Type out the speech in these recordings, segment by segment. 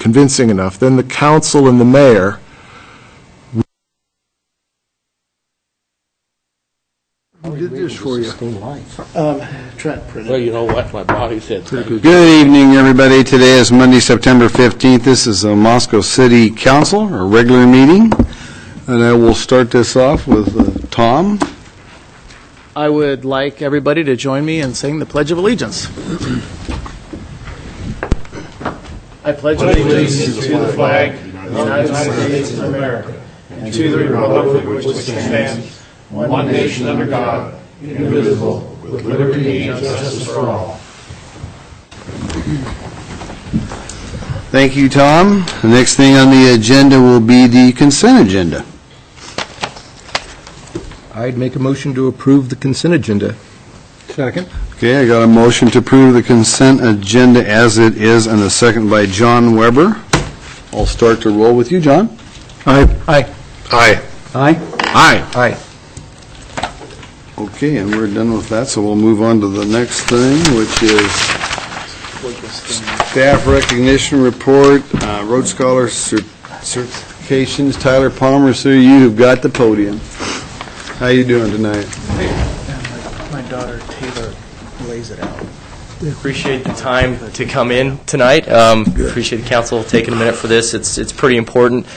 convincing enough, then the council and the mayor did this for you. Well, you know what? My body said thank you. Good evening, everybody. Today is Monday, September 15th. This is the Moscow City Council, our regular meeting. And I will start this off with Tom. I would like everybody to join me in saying the Pledge of Allegiance. I pledge allegiance to the flag of the United States of America and to the republic for which it stands, one nation under God, indivisible, with liberty and justice for all. Thank you, Tom. The next thing on the agenda will be the consent agenda. I'd make a motion to approve the consent agenda. Second. Okay, I got a motion to approve the consent agenda as it is, and a second by John Weber. I'll start to roll with you, John. Aye. Aye. Aye. Aye. Aye. Aye. Okay, and we're done with that, so we'll move on to the next thing, which is staff recognition report, road scholar certifications. Tyler Palmer, sir, you have got the podium. How you doing tonight? My daughter Taylor lays it out. Appreciate the time to come in tonight. Appreciate the council taking a minute for this. It's pretty important.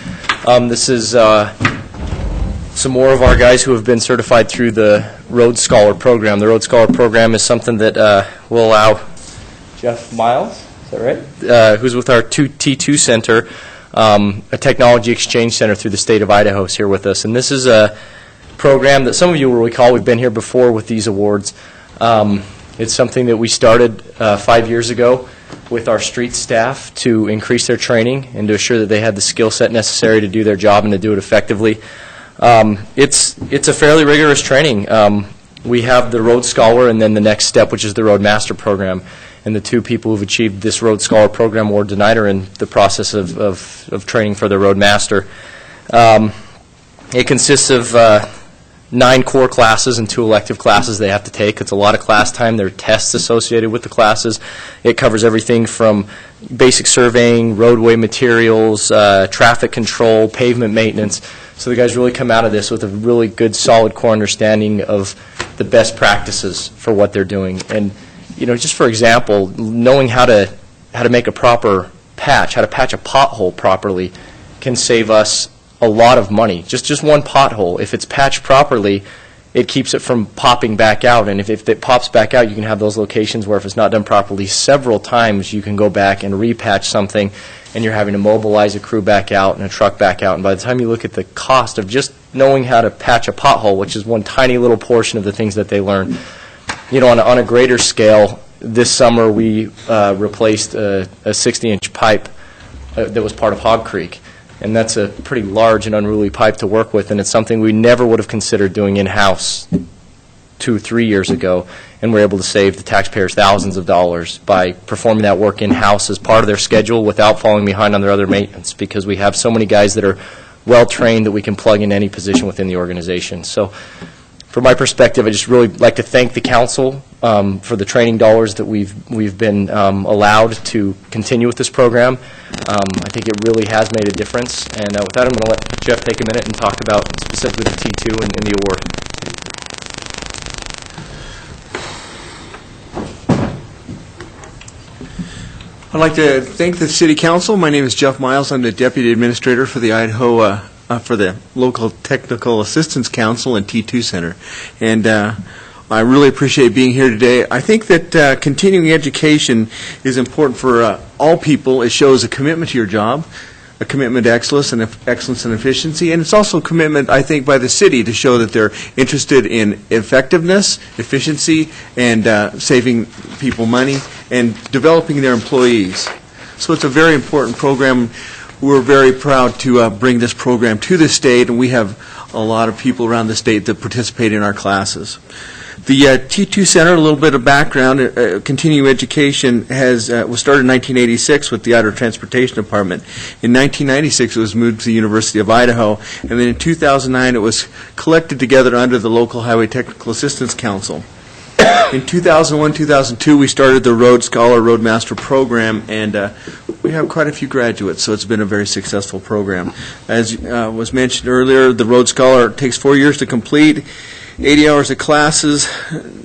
This is some more of our guys who have been certified through the Road Scholar program. The Road Scholar program is something that will allow Jeff Miles, is that right? Who's with our T2 Center, a technology exchange center through the state of Idaho, is here with us. And this is a program that some of you will recall. We've been here before with these awards. It's something that we started 5 years ago with our street staff to increase their training and to assure that they had the skill set necessary to do their job and to do it effectively. It's a fairly rigorous training. We have the Road Scholar and then the next step, which is the Road Master program. And the two people who've achieved this Road Scholar program award tonight are in the process of training for the Road Master. It consists of 9 core classes and 2 elective classes they have to take. It's a lot of class time. There are tests associated with the classes. It covers everything from basic surveying, roadway materials, traffic control, pavement maintenance. So the guys really come out of this with a really good, solid core understanding of the best practices for what they're doing. And, you know, just for example, knowing how to make a proper patch, how to patch a pothole properly can save us a lot of money. Just one pothole, if it's patched properly, it keeps it from popping back out. And if it pops back out, you can have those locations where if it's not done properly several times, you can go back and repatch something, and you're having to mobilize a crew back out and a truck back out. And by the time you look at the cost of just knowing how to patch a pothole, which is one tiny little portion of the things that they learn, you know, on a greater scale, this summer we replaced a 60-inch pipe that was part of Hog Creek. And that's a pretty large and unruly pipe to work with, and it's something we never would have considered doing in-house 2-3 years ago, and we're able to save the taxpayers thousands of dollars by performing that work in-house as part of their schedule without falling behind on their other maintenance, because we have so many guys that are well-trained that we can plug in any position within the organization. So from my perspective, I just really like to thank the council for the training dollars that we've been allowed to continue with this program. I think it really has made a difference. And with that, I'm going to let Jeff take a minute and talk about specifically the T2 and the award. I'd like to thank the City Council. My name is Jeff Miles. I'm the Deputy Administrator for the Idaho for the Local Technical Assistance Council and T2 Center. And I really appreciate being here today. I think that continuing education is important for all people. It shows a commitment to your job, a commitment to excellence and efficiency, and it's also a commitment, I think, by the city to show that they're interested in effectiveness, efficiency, and saving people money and developing their employees. So it's a very important program. We're very proud to bring this program to the state, and we have a lot of people around the state that participate in our classes. The T2 Center, a little bit of background, continuing education was started in 1986 with the Idaho Transportation Department. In 1996, it was moved to the University of Idaho, and then in 2009, it was collected together under the Local Highway Technical Assistance Council. In 2001-2002, we started the Road Scholar Road Master program, and we have quite a few graduates, so it's been a very successful program. As was mentioned earlier, the Rhodes Scholar takes 4 years to complete, 80 hours of classes,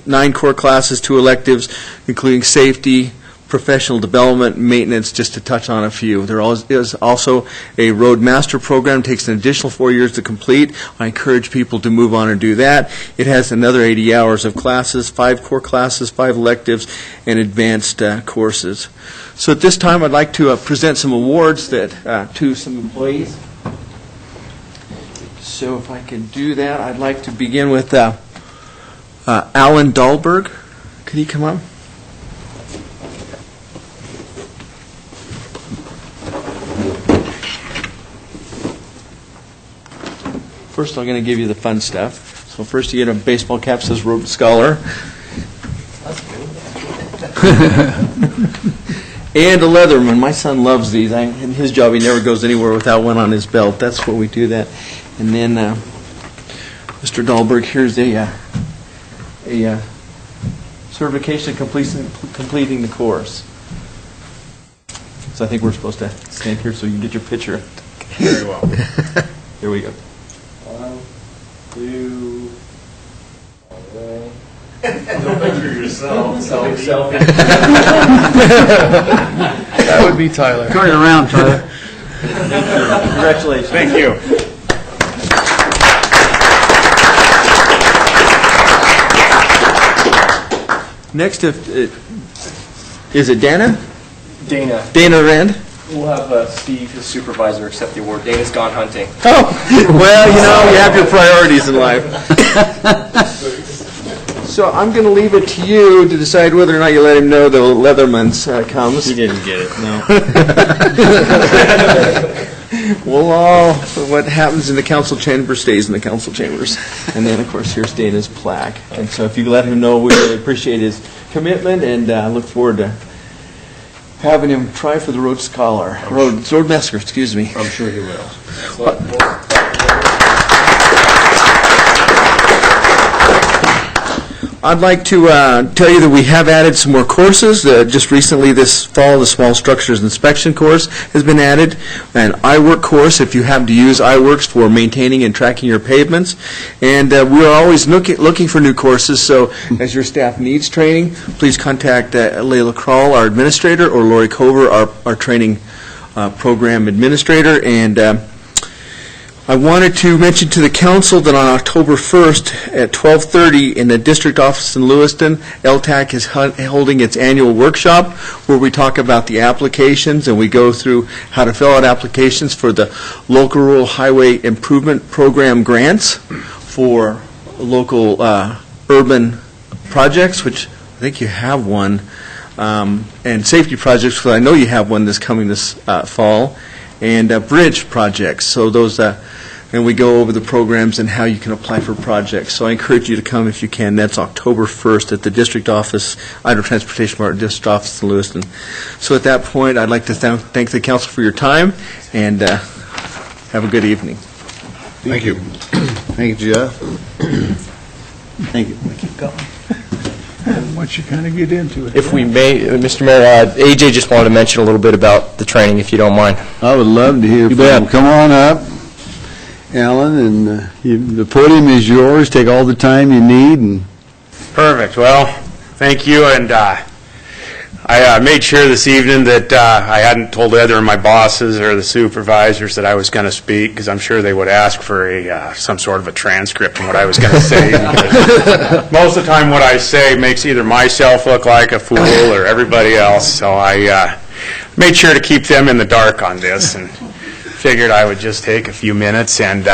9 core classes, 2 electives, including safety, professional development, maintenance, just to touch on a few. There is also a Road Master program, takes an additional 4 years to complete. I encourage people to move on and do that. It has another 80 hours of classes, 5 core classes, 5 electives, and advanced courses. So at this time, I'd like to present some awards that to some employees. So if I can do that, I'd like to begin with Alan Dahlberg. Could he come up? First, I'm going to give you the fun stuff. So first, you get a baseball cap that says Rhodes Scholar. And a Leatherman. My son loves these. In his job, he never goes anywhere without one on his belt. That's what we do that. And then, Mr. Dahlberg, here's a certification completing the course. So I think we're supposed to stand here so you can get your picture. Very well. Here we go. 1, 2, all the way. Don't picture yourself. Selfie. That would be Tyler. Turn it around, Tyler. Congratulations. Thank you. Next, is it Dana? Dana. Dana Rand? We'll have Steve, the supervisor, accept the award. Dana's gone hunting. Oh, well, you have your priorities in life. So I'm going to leave it to you to decide whether or not you let him know the Leatherman's comes. He didn't get it, no. Well, what happens in the council chamber stays in the council chambers. And then, of course, here's Dana's plaque. And so if you let him know, we really appreciate his commitment and look forward to having him try for the Rhodes Scholar. Roadmaster, excuse me. I'm sure he will. I'd like to tell you that we have added some more courses. Just recently this fall, the Small Structures Inspection course has been added. An iWork course, if you have to use iWorks for maintaining and tracking your pavements. And we are always looking for new courses, so as your staff needs training, please contact Layla Kroll, our administrator, or Lori Cover, our training program administrator. And I wanted to mention to the council that on October 1st at 12:30 in the district office in Lewiston, LTAC is holding its annual workshop where we talk about the applications and we go through how to fill out applications for the local rural highway improvement program grants for local urban projects, which I think you have one, and safety projects, because I know you have one that's coming this fall, and bridge projects. So those, and we go over the programs and how you can apply for projects. So I encourage you to come if you can. That's October 1st at the district office, Idaho Transportation Department district office in Lewiston. So at that point, I'd like to thank the council for your time, and have a good evening. Thank you. Thank you, Jeff. Thank you. Keep going. Once you kind of get into it. If we may, Mr. Mayor, AJ just wanted to mention a little bit about the training, if you don't mind. I would love to hear from you. Come on up, Alan, and the podium is yours. Take all the time you need. And Perfect. Well, thank you. And I made sure this evening that I hadn't told either of my bosses or the supervisors that I was going to speak, because I'm sure they would ask for some sort of a transcript on what I was going to say. Most of the time what I say makes either myself look like a fool or everybody else. So I made sure to keep them in the dark on this, and figured I would just take a few minutes and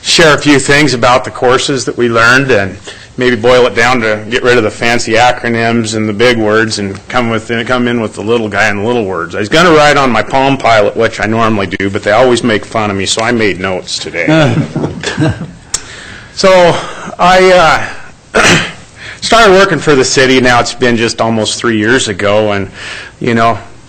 share a few things about the courses that we learned, and maybe boil it down to get rid of the fancy acronyms and the big words and come in with the little guy and the little words. I was going to write on my Palm Pilot, which I normally do, but they always make fun of me, so I made notes today. So I started working for the city. Now it's been just almost 3 years ago, and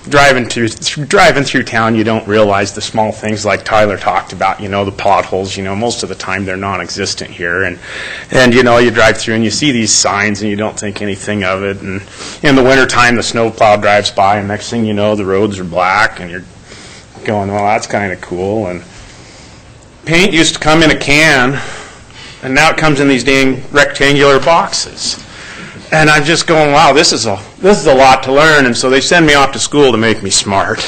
driving through town, you don't realize the small things like Tyler talked about, the potholes, most of the time they're non-existent here. And you drive through and you see these signs and you don't think anything of it. And in the wintertime, the snowplow drives by and next thing you know, the roads are black and you're going, well, that's kind of cool. And paint used to come in a can, and now it comes in these dang rectangular boxes. And I'm just going, wow, this is a lot to learn. And so they send me off to school to make me smart.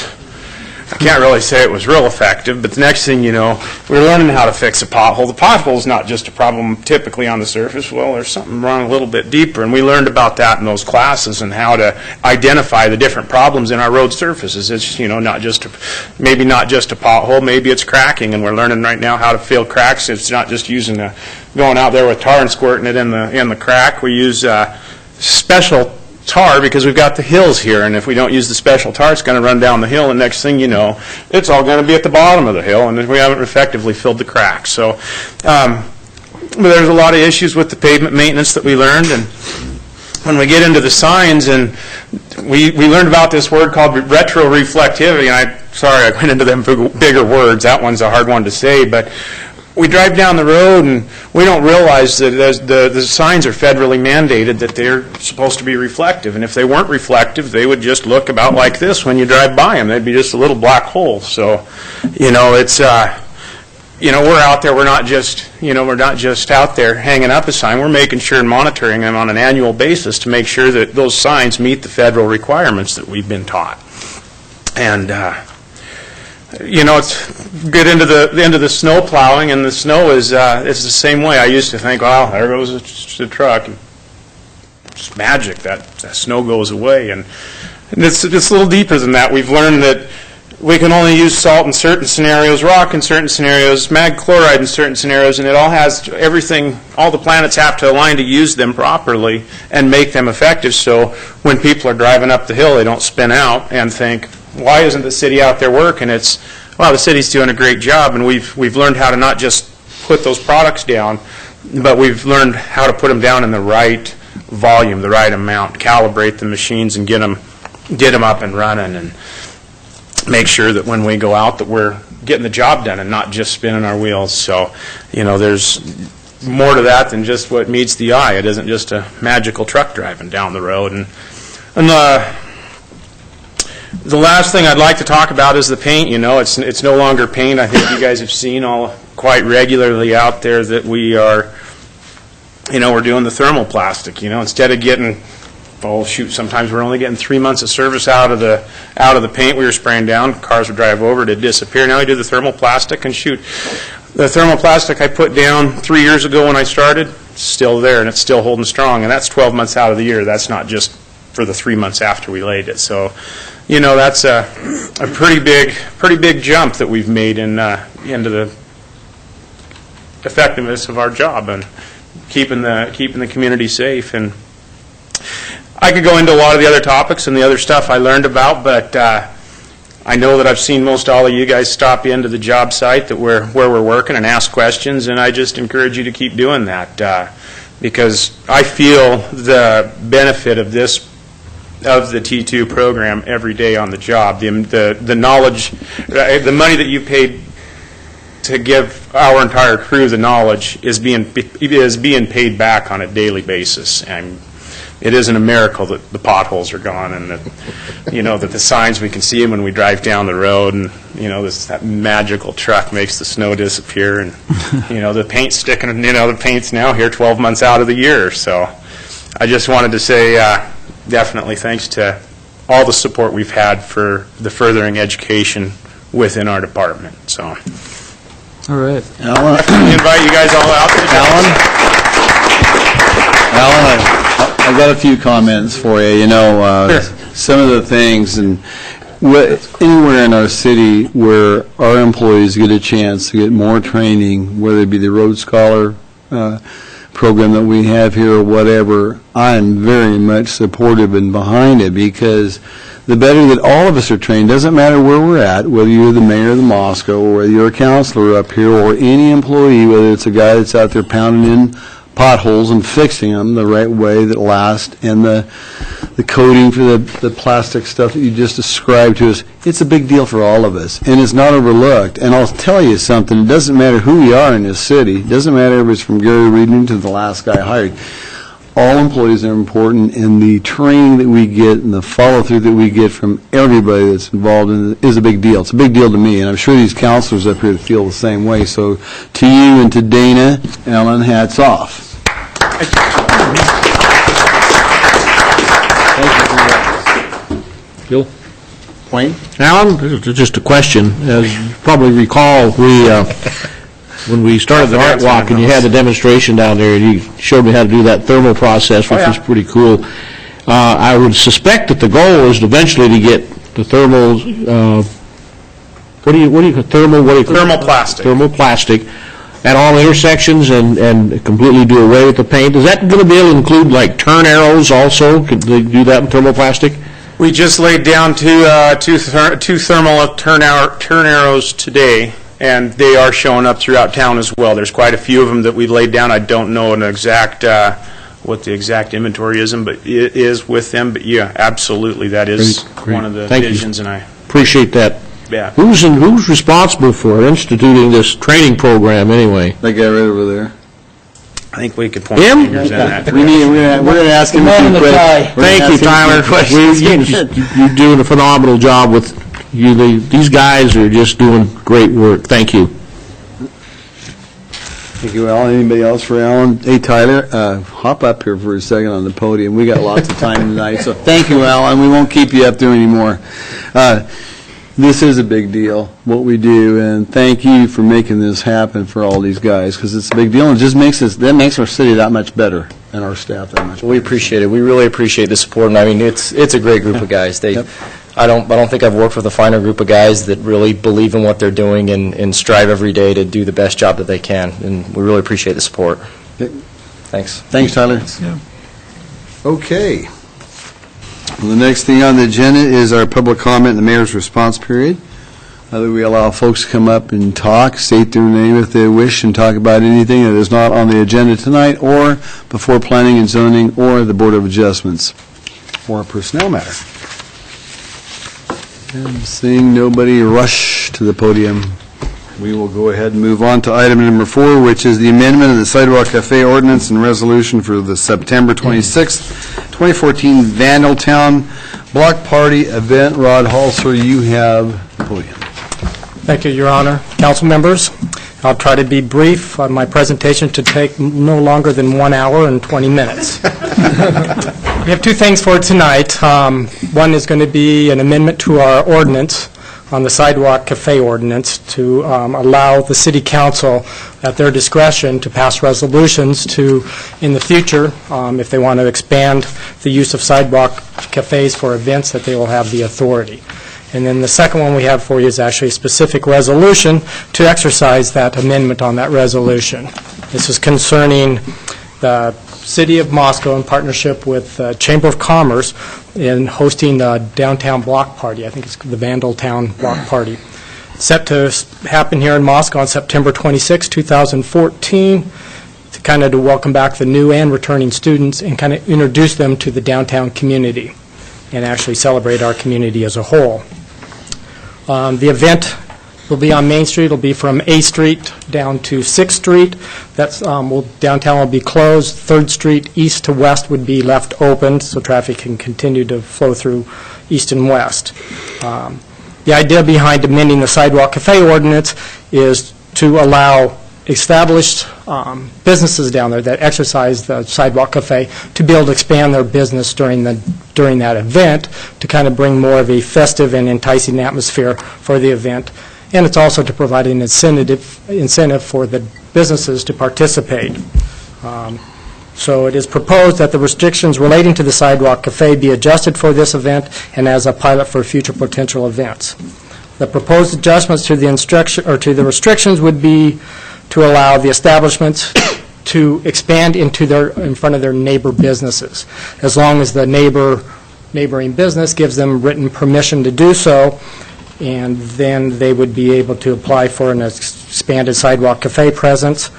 I can't really say it was real effective, but the next thing you know, we're learning how to fix a pothole. The pothole is not just a problem typically on the surface. Well, there's something wrong a little bit deeper, and we learned about that in those classes and how to identify the different problems in our road surfaces. It's maybe not just a pothole, maybe it's cracking, and we're learning right now how to fill cracks. It's not just going out there with tar and squirting it in the crack. We use special tar because we've got the hills here, and if we don't use the special tar, it's going to run down the hill, and next thing you know, it's all going to be at the bottom of the hill, and we haven't effectively filled the cracks. So there's a lot of issues with the pavement maintenance that we learned, and when we get into the signs, and we learned about this word called retroreflectivity, and I went into them bigger words. That one's a hard one to say, but we drive down the road and we don't realize that the signs are federally mandated that they're supposed to be reflective. And if they weren't reflective, they would just look about like this when you drive by them. They'd be just a little black hole. So, it's, we're out there. We're not just out there hanging up a sign. We're making sure and monitoring them on an annual basis to make sure that those signs meet the federal requirements that we've been taught. And, it's get into the snow plowing, and the snow is it's the same way. I used to think, well, there goes the truck. It's magic that snow goes away, and it's a little deeper than that. We've learned that we can only use salt in certain scenarios, rock in certain scenarios, mag chloride in certain scenarios, and it all has everything. All the planets have to align to use them properly and make them effective. So when people are driving up the hill, they don't spin out and think, why isn't the city out there working? It's, well, the city's doing a great job, and we've learned how to not just put those products down, but we've learned how to put them down in the right volume, the right amount, calibrate the machines and get them up and running, and make sure that when we go out that we're getting the job done and not just spinning our wheels. So, there's more to that than just what meets the eye. It isn't just a magical truck driving down the road. And the last thing I'd like to talk about is the paint. It's no longer paint. I think you guys have seen all quite regularly out there that we are, we're doing the thermoplastic. Instead of getting, sometimes we're only getting 3 months of service out of the paint we were spraying down. Cars would drive over, it'd disappear. Now we do the thermoplastic, and shoot, the thermoplastic I put down 3 years ago when I started, it's still there, and it's still holding strong, and that's 12 months out of the year. That's not just for the 3 months after we laid it. So, that's a pretty big jump that we've made into the effectiveness of our job and keeping the community safe. And I could go into a lot of the other topics and the other stuff I learned about, but I know that I've seen most all of you guys stop into the job site where we're working and ask questions, and I just encourage you to keep doing that because I feel the benefit of the T2 program every day on the job. The knowledge, the money that you paid to give our entire crew the knowledge is being paid back on a daily basis. And it isn't a miracle that the potholes are gone and that that the signs, we can see them when we drive down the road, and that magical truck makes the snow disappear, and the paint's sticking. The paint's now here 12 months out of the year. So I just wanted to say definitely thanks to all the support we've had for the furthering education within our department. So, All right. Alan, I invite you guys all out to the Alan, I've got a few comments for you. Sure. Some of the things, and anywhere in our city where our employees get a chance to get more training, whether it be the Road Scholar program that we have here or whatever, I am very much supportive and behind it, because the better that all of us are trained, doesn't matter where we're at, whether you're the mayor of the Moscow or whether you're a counselor up here or any employee, whether it's a guy that's out there pounding in potholes and fixing them the right way that last, and the coating for the plastic stuff that you just described to us, it's a big deal for all of us, and it's not overlooked. And I'll tell you something, it doesn't matter who we are in this city, it doesn't matter if it's from Gary Reading to the last guy hired. All employees are important, and the training that we get and the follow-through that we get from everybody that's involved in it is a big deal. It's a big deal to me, and I'm sure these counselors up here feel the same way. So to you and to Dana, Ellen, hats off. Thank you. Bill? Wayne? Alan, just a question. As you probably recall, when we started the Art Walk and you had the demonstration down there and you showed me how to do that thermal process, which was pretty cool. I would suspect that the goal is eventually to get the thermals, Thermoplastic. Thermoplastic at all intersections and completely do away with the paint. Is that going to be able to include like turn arrows also? Could they do that in thermoplastic? We just laid down two thermal turn arrows today, and they are showing up throughout town as well. There's quite a few of them that we laid down. I don't know what the exact inventory is, but it is with them. But yeah, absolutely, that is Great. one of the Thank visions, you. and I Appreciate that. yeah. Who's responsible for instituting this training program anyway? That guy right over there. I think we could point Him? fingers in that. We're going to ask him a few questions. Thank you, Tyler. You're doing a phenomenal job with you. These guys are just doing great work. Thank you. Thank you, Alan. Anybody else for Alan? Hey, Tyler, hop up here for a second on the podium. We got lots of time tonight, so thank you, Alan. We won't keep you up there anymore. This is a big deal, what we do, and thank you for making this happen for all these guys, because it's a big deal, and it just makes our city that much better, and our staff that much better. We appreciate it. We really appreciate the support, and I mean, it's a great group of guys. Yep. I don't think I've worked with a finer group of guys that really believe in what they're doing and strive every day to do the best job that they can, and we really appreciate the support. Okay. Thanks. Thanks, Tyler. Yeah. Okay. Well, the next thing on the agenda is our public comment and the mayor's response period. We allow folks to come up and talk, state their name if they wish, and talk about anything that is not on the agenda tonight or before planning and zoning or the Board of Adjustments or a personnel matter. And seeing nobody rush to the podium, we will go ahead and move on to item number 4, which is the amendment of the Sidewalk Cafe ordinance and resolution for the September 26th, 2014 Vandaltown Block Party event. Rod Halser, you have the podium. Thank you, Your Honor. Council members, I'll try to be brief on my presentation to take no longer than 1 hour and 20 minutes. We have two things for tonight. One is going to be an amendment to our ordinance on the Sidewalk Cafe ordinance to allow the City Council at their discretion to pass resolutions to, in the future, if they want to expand the use of sidewalk cafes for events, that they will have the authority. And then the second one we have for you is actually a specific resolution to exercise that amendment on that resolution. This is concerning the City of Moscow in partnership with Chamber of Commerce in hosting the downtown block party. I think it's the Vandaltown block party. Set to happen here in Moscow on September 26, 2014, to welcome back the new and returning students and kind of introduce them to the downtown community and actually celebrate our community as a whole. The event will be on Main Street. It'll be from A Street down to 6th Street. Downtown will be closed. 3rd Street east to west would be left open so traffic can continue to flow through east and west. The idea behind amending the Sidewalk Cafe ordinance is to allow established businesses down there that exercise the Sidewalk Cafe to be able to expand their business during that event to kind of bring more of a festive and enticing atmosphere for the event. And it's also to provide an incentive for the businesses to participate. So it is proposed that the restrictions relating to the Sidewalk Cafe be adjusted for this event and as a pilot for future potential events. The proposed adjustments to the restrictions would be to allow the establishments to expand in front of their neighbor businesses, as long as the neighboring business gives them written permission to do so, and then they would be able to apply for an expanded Sidewalk Cafe presence.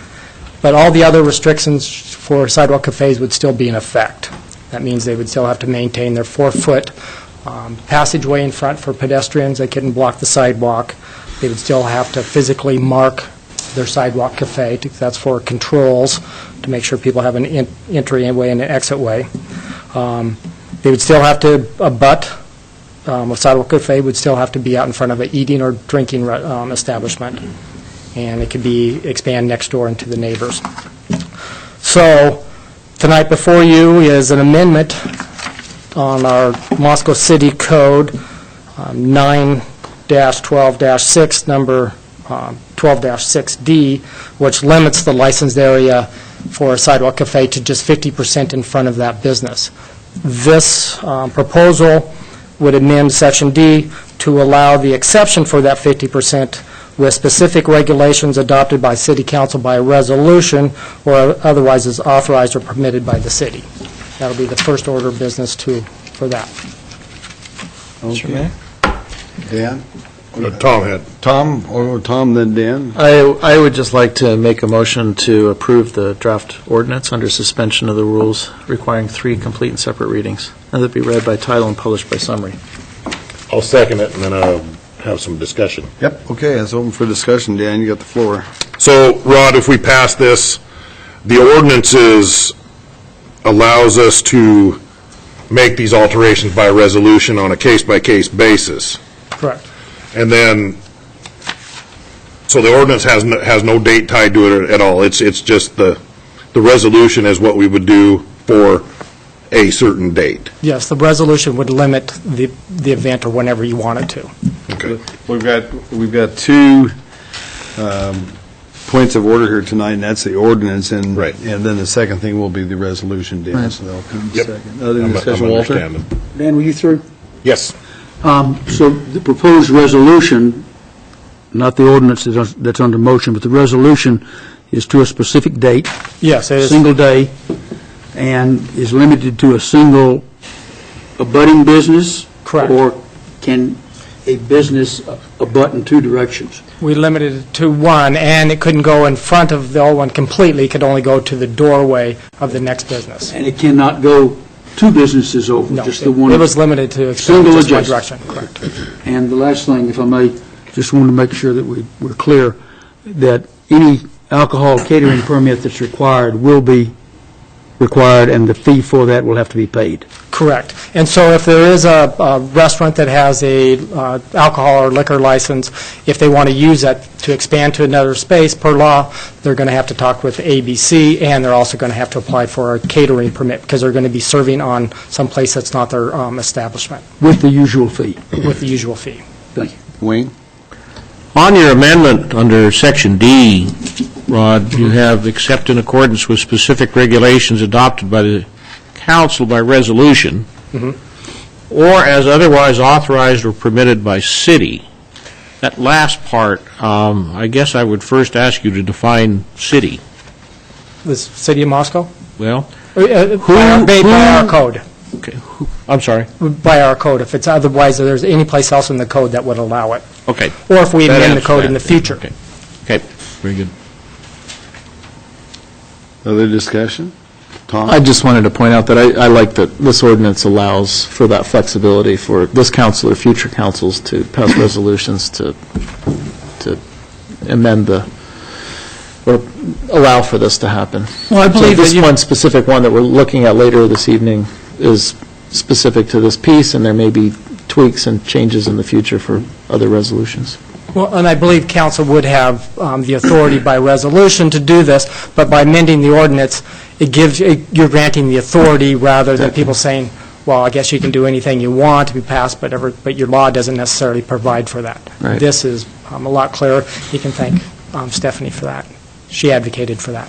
But all the other restrictions for sidewalk cafes would still be in effect. That means they would still have to maintain their 4-foot passageway in front for pedestrians. They couldn't block the sidewalk. They would still have to physically mark their sidewalk cafe. That's for controls, to make sure people have an entryway and an exit way. They would still have to abut. A sidewalk cafe would still have to be out in front of an eating or drinking establishment, and it could be expand next door into the neighbors. So tonight before you is an amendment on our Moscow City Code 9-12-6, number 12-6D, which limits the licensed area for a sidewalk cafe to just 50% in front of that business. This proposal would amend Section D to allow the exception for that 50% with specific regulations adopted by City Council by resolution or otherwise is authorized or permitted by the city. That'll be the first order of business for that. Okay. Dan? Tom had. Tom, then Dan? I would just like to make a motion to approve the draft ordinance under suspension of the rules requiring 3 complete and separate readings, and that be read by title and published by summary. I'll second it, and then I'll have some discussion. Yep. Okay, it's open for discussion. Dan, you got the floor. So, Rod, if we pass this, the ordinances allows us to make these alterations by resolution on a case-by-case basis. Correct. And then, so the ordinance has no date tied to it at all. It's just the resolution is what we would do for a certain date. Yes, the resolution would limit the event or whenever you want it to. Okay. We've got 2 points of order here tonight, and that's the ordinance, and Right. and then the second thing will be the resolution, Dan. Right. So that'll come Yep. second. Other I'm discussion, Walter? understanding. Dan, were you through? Yes. So the proposed resolution, not the ordinance that's under motion, but the resolution is to a specific date, Yes, it is. single day, and is limited to a single abutting business? Correct. Or can a business abut in 2 directions? We limited it to 1, and it couldn't go in front of the old one completely. It could only go to the doorway of the next business. And it cannot go 2 businesses over, No, just the one? it was limited to expand Single just one adjacent. direction. Correct. And the last thing, if I may, just wanted to make sure that we're clear that any alcohol catering permit that's required will be required, and the fee for that will have to be paid. Correct. And so if there is a restaurant that has a alcohol or liquor license, if they want to use that to expand to another space per law, they're going to have to talk with ABC, and they're also going to have to apply for a catering permit because they're going to be serving on some place that's not their establishment With the usual fee. with the usual fee. Thank you. Wayne? On your amendment under Section D, Rod, you have except in accordance with specific regulations adopted by the council by resolution, or as otherwise authorized or permitted by city. That last part, I guess I would first ask you to define city. The city of Moscow? Well, By our code. okay, I'm sorry. By our code. If it's otherwise, there's any place else in the code that would allow it. Okay. Or if we That amend the answers code in that. the future. Okay. Okay, very good. Other discussion? Tom? I just wanted to point out that I like that this ordinance allows for that flexibility for this council or future councils to pass resolutions to amend or allow for this to happen. Well, I believe So that this one specific one that we're looking at later this evening is specific to this piece, and there may be tweaks and changes in the future for other resolutions. Well, and I believe council would have the authority by resolution to do this, but by amending the ordinance, you're granting the authority rather than people saying, well, I guess you can do anything you want to be passed, but your law doesn't necessarily provide for that. Right. This is a lot clearer. You can thank Stephanie for that. She advocated for that.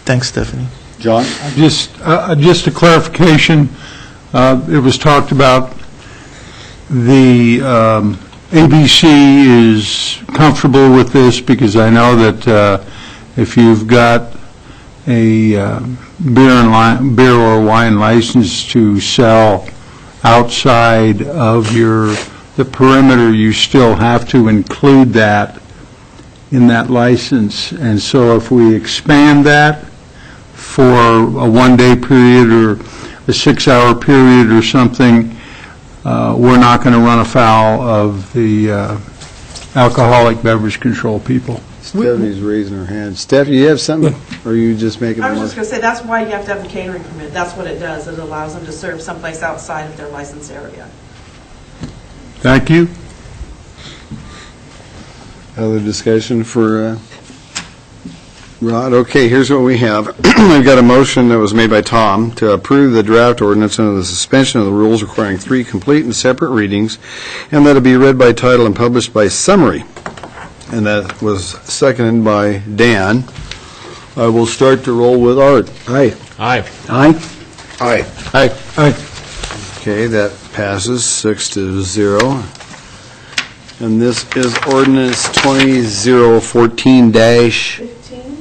Thanks, Stephanie. John? Just a clarification, it was talked about the ABC is comfortable with this because I know that if you've got a beer or wine license to sell outside of the perimeter, you still have to include that in that license. And so if we expand that for a one-day period or a 6-hour period or something, we're not going to run afoul of the alcoholic beverage control people. Stephanie's raising her hand. Steph, you have something? Or are you just making a I was mark? just going to say, that's why you have to have a catering permit. That's what it does. It allows them to serve someplace outside of their licensed area. Thank you. Other discussion for Rod? Okay, here's what we have. I've got a motion that was made by Tom to approve the draft ordinance under the suspension of the rules requiring 3 complete and separate readings, and that it be read by title and published by summary. And that was seconded by Dan. I will start to roll with Art. Aye. Aye. Aye? Aye. Aye. Aye. Okay, that passes 6-0. And this is ordinance 2014 dash. 15?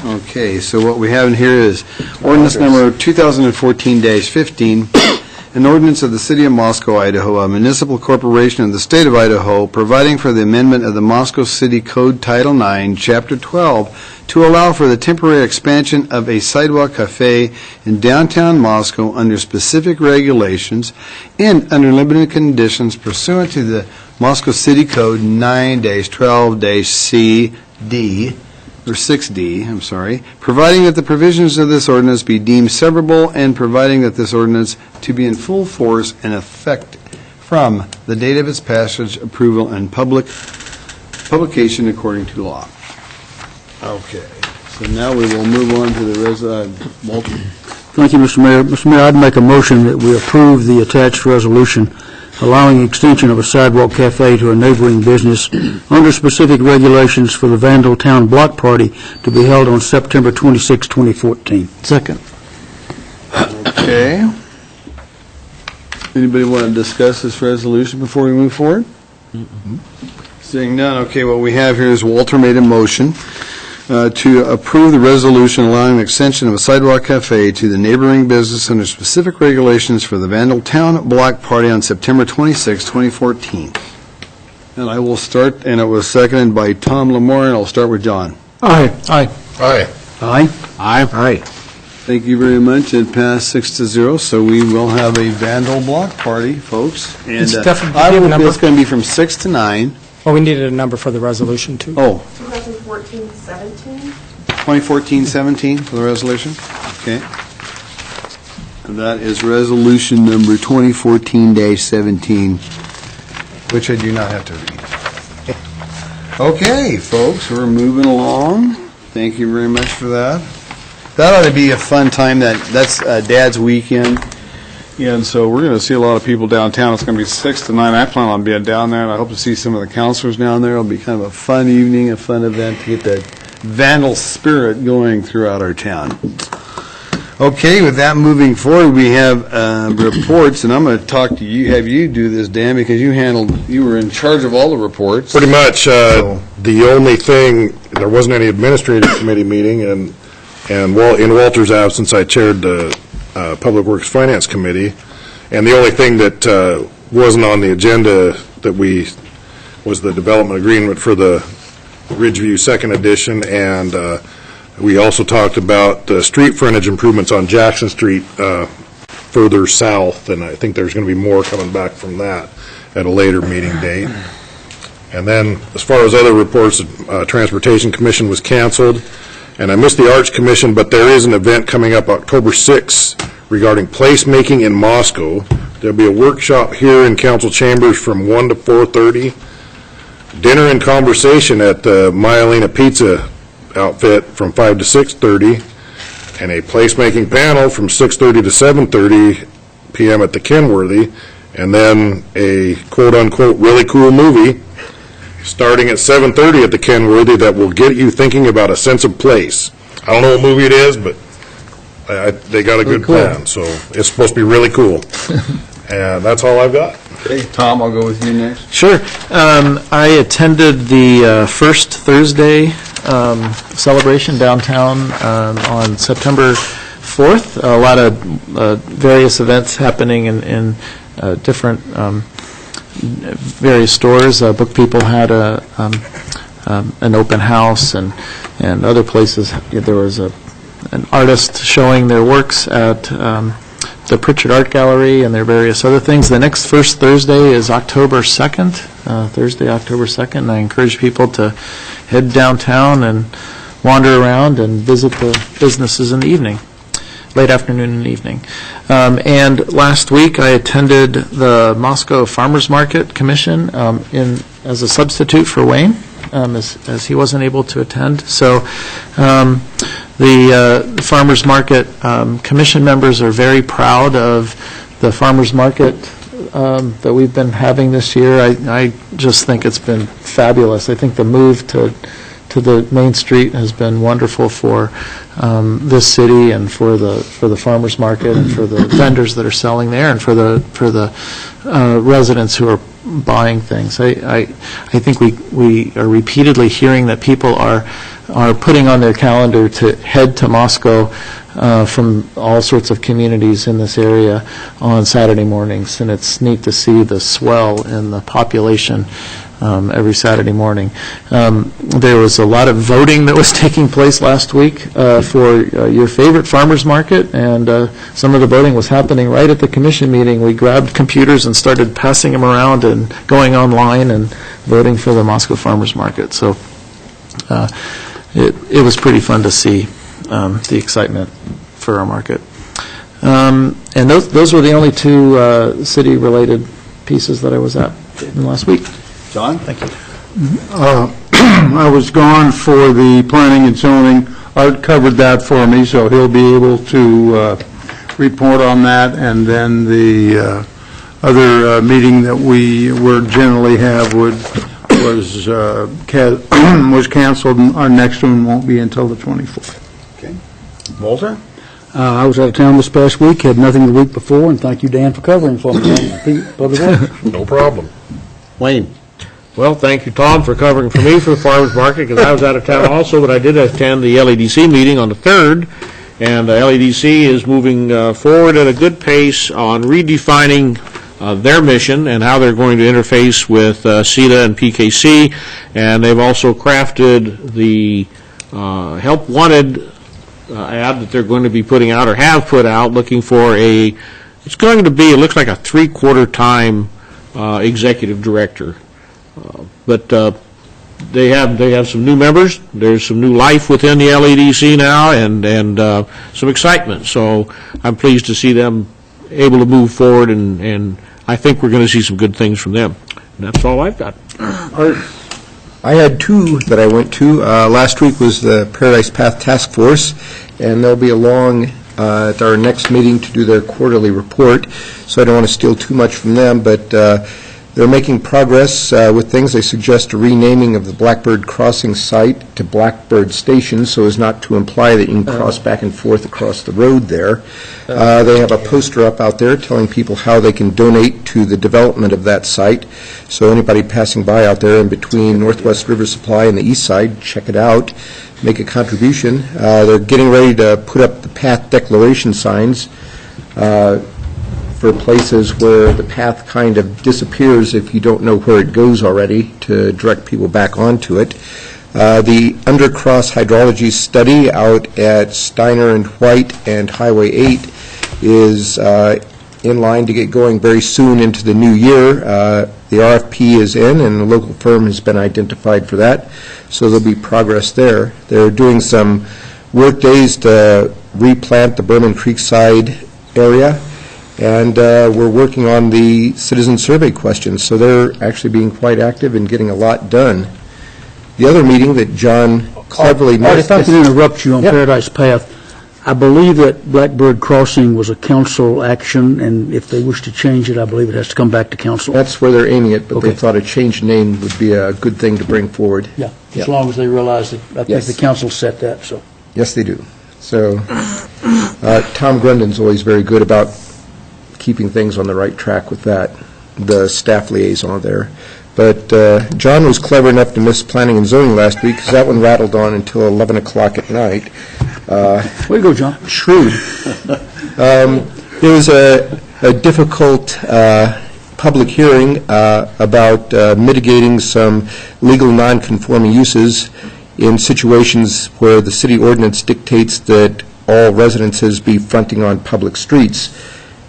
Okay, so what we have in here is ordinance number 2014-15, an ordinance of the City of Moscow, Idaho, a municipal corporation of the State of Idaho, providing for the amendment of the Moscow City Code Title 9, Chapter 12, to allow for the temporary expansion of a sidewalk cafe in downtown Moscow under specific regulations and under limited conditions pursuant to the Moscow City Code 9-12-C-D, or 6D, I'm sorry, providing that the provisions of this ordinance be deemed severable and providing that this ordinance to be in full force and effect from the date of its passage, approval, and publication according to law. Okay, so now we will move on to the Walter. Thank you, Mr. Mayor. Mr. Mayor, I'd make a motion that we approve the attached resolution allowing extension of a sidewalk cafe to a neighboring business under specific regulations for the Vandal Town Block Party to be held on September 26, 2014. Second. Okay. Anybody want to discuss this resolution before we move forward? Seeing none, okay, what we have here is Walter made a motion to approve the resolution allowing the extension of a sidewalk cafe to the neighboring business under specific regulations for the Vandal Town Block Party on September 26, 2014. And I will start, and it was seconded by Tom Lamore, and I'll start with John. Aye. Aye. Aye. Aye? Aye. Aye. Thank you very much. It passed 6-0, so we will have a Vandal Block Party, folks. And It's definitely I a will, number. it's going to be from 6 to 9. Well, we needed a number for the resolution, too. Oh, 2014-17? 2014-17 for the resolution? Okay. And that is resolution number 2014-17, which I do not have to read. Okay, folks, we're moving along. Thank you very much for that. That ought to be a fun time. That's Dad's weekend. And so we're going to see a lot of people downtown. It's going to be 6 to 9. I plan on being down there, and I hope to see some of the counselors down there. It'll be kind of a fun evening, a fun event to get that Vandal spirit going throughout our town. Okay, with that moving forward, we have reports, and I'm going to talk to you, have you do this, Dan, because you were in charge of all the reports. Pretty much. The only thing, there wasn't any administrative committee meeting, and in Walter's absence, I chaired the Public Works Finance Committee, and the only thing that wasn't on the agenda was the development agreement for the Ridgeview Second Edition, and we also talked about the street frontage improvements on Jackson Street further south, and I think there's going to be more coming back from that at a later meeting date. And then, as far as other reports, Transportation Commission was canceled, and I missed the Arts Commission, but there is an event coming up October 6th regarding placemaking in Moscow. There'll be a workshop here in council chambers from 1 to 4:30, dinner and conversation at the Myelina Pizza outfit from 5 to 6:30, and a placemaking panel from 6:30 to 7:30 p.m. at the Kenworthy, and then a quote-unquote really cool movie starting at 7:30 at the Kenworthy that will get you thinking about a sense of place. I don't know what movie it is, but they got a good plan, so it's supposed to be really cool. And that's all I've got. Okay, Tom, I'll go with you next. Sure. I attended the first Thursday celebration downtown on September 4th. A lot of various events happening in different various stores. Book People had a an open house, and other places. There was an artist showing their works at the Pritchard Art Gallery, and there are various other things. The next first Thursday is October 2nd, Thursday, October 2nd, and I encourage people to head downtown and wander around and visit the businesses in the evening, late afternoon and evening. And last week, I attended the Moscow Farmers Market Commission as a substitute for Wayne, as he wasn't able to attend. So the Farmers Market Commission members are very proud of the Farmers Market that we've been having this year. I just think it's been fabulous. I think the move to the Main Street has been wonderful for this city and for the farmers market and for the vendors that are selling there and for the residents who are buying things. I think we are repeatedly hearing that people are putting on their calendar to head to Moscow from all sorts of communities in this area on Saturday mornings, and it's neat to see the swell in the population every Saturday morning. There was a lot of voting that was taking place last week for your favorite farmers market, and some of the voting was happening right at the commission meeting. We grabbed computers and started passing them around and going online and voting for the Moscow Farmers Market. So it was pretty fun to see the excitement for our market. And those were the only two city-related pieces that I was at in last week. John? Thank you. I was gone for the planning and zoning. Art covered that for me, so he'll be able to report on that. And then the other meeting that we would generally have was canceled. Our next one won't be until the 24th. Okay. Walter? I was out of town this past week, had nothing the week before, and thank you, Dan, for covering for me. Public Works. No problem. Wayne. Well, thank you, Tom, for covering for me for the farmers market, because I was out of town also, but I did attend the LEDC meeting on the 3rd, and LEDC is moving forward at a good pace on redefining their mission and how they're going to interface with CETA and PKC, and they've also crafted the Help Wanted ad that they're going to be putting out, or have put out, looking for it's going to be, it looks like a 3/4 time executive director. But they have some new members. There's some new life within the LEDC now, and some excitement. So I'm pleased to see them able to move forward, and I think we're going to see some good things from them. And that's all I've got. I had two that I went to. Last week was the Paradise Path Task Force, and they'll be along at our next meeting to do their quarterly report, so I don't want to steal too much from them, but they're making progress with things. They suggest a renaming of the Blackbird Crossing site to Blackbird Station so as not to imply that you can cross back and forth across the road there. They have a poster up out there telling people how they can donate to the development of that site. So anybody passing by out there in between Northwest River Supply and the east side, check it out, make a contribution. They're getting ready to put up the path declaration signs for places where the path kind of disappears if you don't know where it goes already, to direct people back onto it. The Undercross Hydrology Study out at Steiner and White and Highway 8 is in line to get going very soon into the new year. The RFP is in, and the local firm has been identified for that, so there'll be progress there. They're doing some work days to replant the Berman Creekside area, and we're working on the citizen survey questions, so they're actually being quite active and getting a lot done. The other meeting that John cleverly missed... If I can interrupt you on Paradise Path, I believe that Blackbird Crossing was a council action, and if they wish to change it, I believe it has to come back to council. That's where they're aiming it, but they thought a changed name would be a good thing to bring forward. Yeah, as long as they realize that, I think the council set that, so. Yes, they do. So Tom Grundon's always very good about keeping things on the right track with that, the staff liaison there. But John was clever enough to miss planning and zoning last week, because that one rattled on until 11 o'clock at night. Way to go, John. Shrewd. There was a difficult public hearing about mitigating some legal non-conforming uses in situations where the city ordinance dictates that all residences be fronting on public streets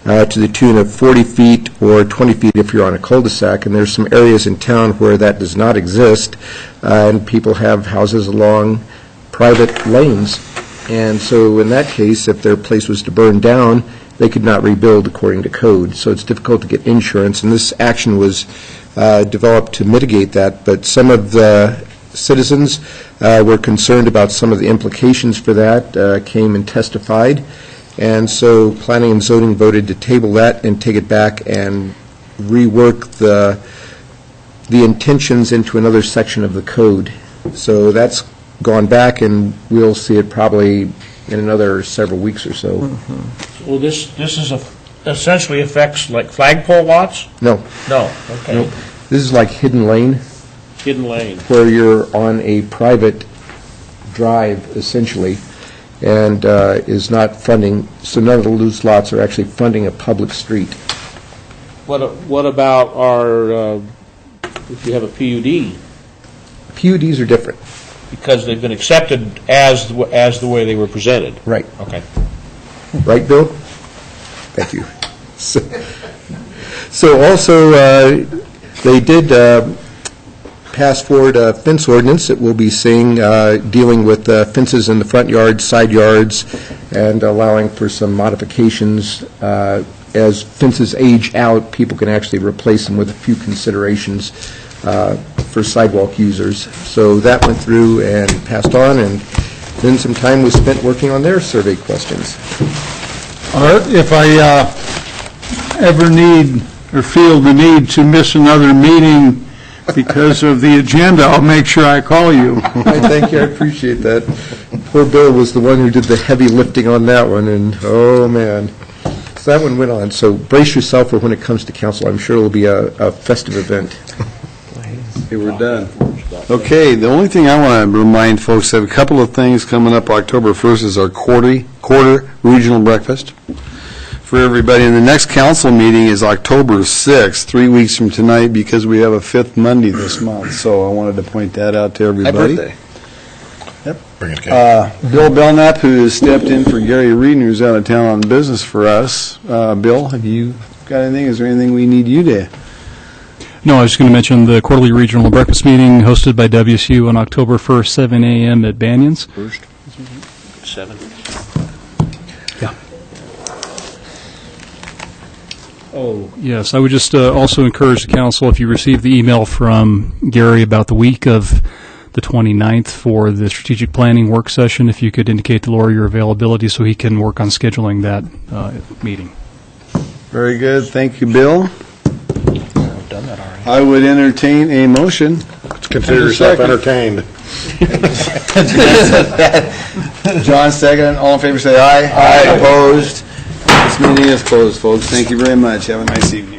to the tune of 40 feet or 20 feet if you're on a cul-de-sac. And there's some areas in town where that does not exist, and people have houses along private lanes. And so in that case, if their place was to burn down, they could not rebuild according to code. So it's difficult to get insurance, and this action was developed to mitigate that. But some of the citizens were concerned about some of the implications for that, came and testified. And so Planning and Zoning voted to table that and take it back and rework the intentions into another section of the code. So that's gone back, and we'll see it probably in another several weeks or so. Well, this is essentially affects like flagpole lots? No. No, okay. Nope. This is like hidden lane, Hidden lane. where you're on a private drive, essentially, and is not funding, so none of the loose lots are actually funding a public street. What about our, if you have a PUD? PUDs are different. Because they've been accepted as the way they were presented? Right. Okay. Right, Bill? Thank you. So also, they did pass forward a fence ordinance that we'll be seeing, dealing with fences in the front yards, side yards, and allowing for some modifications. As fences age out, people can actually replace them with a few considerations for sidewalk users. So that went through and passed on, and then some time was spent working on their survey questions. If I ever need or feel the need to miss another meeting because of the agenda, I'll make sure I call you. Thank you, I appreciate that. Poor Bill was the one who did the heavy lifting on that one, and oh, man. So that one went on. So brace yourself for when it comes to council. I'm sure it'll be a festive event. Okay, we're done. Okay, the only thing I want to remind folks of, a couple of things coming up. October 1st is our quarter regional breakfast for everybody. And the next council meeting is October 6th, 3 weeks from tonight, because we have a fifth Monday this month. So I wanted to point that out to everybody. My birthday. Yep. Bring it, Kate. Bill Belknap, who has stepped in for Gary Reed, who's out of town on business for us. Bill, have you got anything? Is there anything we need you to? No, I was just going to mention the quarterly regional breakfast meeting hosted by WSU on October 1st, 7 a.m. at Banyan's. First? 7. Yeah. Oh, yes. I would just also encourage the council, if you received the email from Gary about the week of the 29th for the strategic planning work session, if you could indicate to Laura your availability so he can work on scheduling that meeting. Very good. Thank you, Bill. I've done that already. I would entertain a motion. Consider yourself entertained. John, second. All in favor, say aye. Aye. Opposed? This meeting is closed, folks. Thank you very much. Have a nice evening.